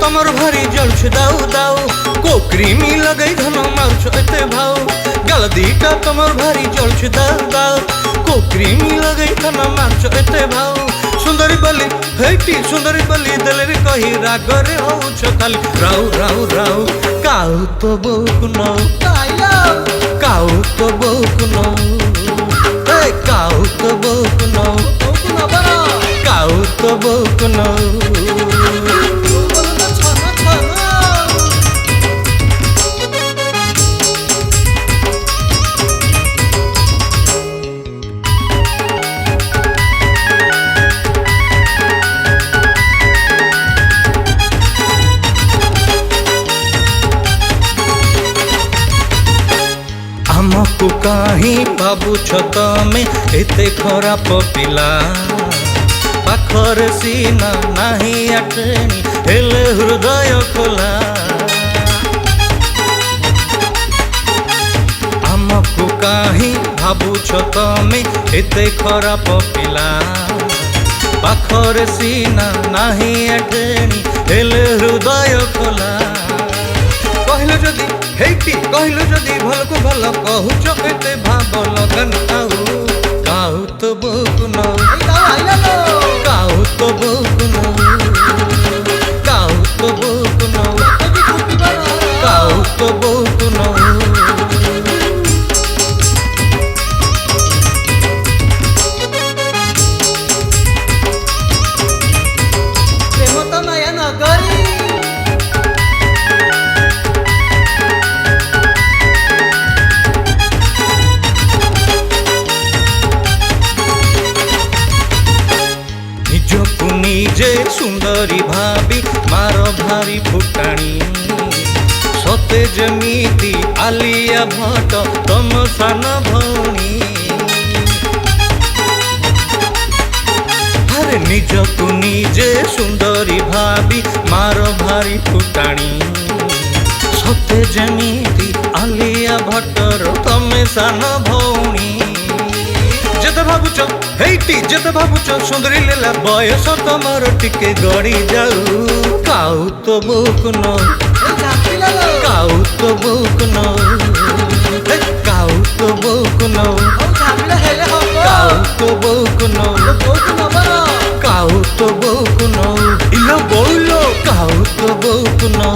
तमर भारी जलछ दाऊ दाऊ कोक्रीमी लगई धन मारछ एते भाव गाल दीटा तमर भारी जलछ दाऊ दाऊ कोक्रीमी लगई धन मारछ एते भाव सुंदरी बली हेटी सुंदरी बली दलेर कही रागरे होछ खाली राउ राउ राउ काउ तो बोक नौ काउ तो बोक नौ ए काउ तो बोक नौ काउ तो बोक नौ हमको कहीं भावुछ तमें एते खराब पिला पाखर सीना नहीं आटेनी हेले हृदय खोला हमको कहीं भावुछ तमें एते खराब पिला पाखर सीना नहीं आटेनी हेले हृदय खोला कहलो जदि हेटी कहलो जदि भल को भल कहूच एते भाव लगन आउ काउ तो बोक नौ काउ तो बोक नौ काउ तो बोक नौ काउ तो बोक नौ प्रेम तो माया नगरी निजे सुंदरी भाभी मार भारी फुटाणी सते जमीती आलिया भट्ट तम सान भौणी अरे निज तू निजे सुंदरी भाभी मार भारी फुटाणी सते जमीती आलिया भट्टर तमे सान भौणी जते भावुच हेटी जते भावुच सुंदरी लेला बयस तमर टिके गड़ी जाऊ काउ तो बोक नौ काउ तो बोक नौ काउ तो बोक नौ काउ तो बोक नौ काउ तो बोक नौ इलो बोलो काउ तो बोक नौ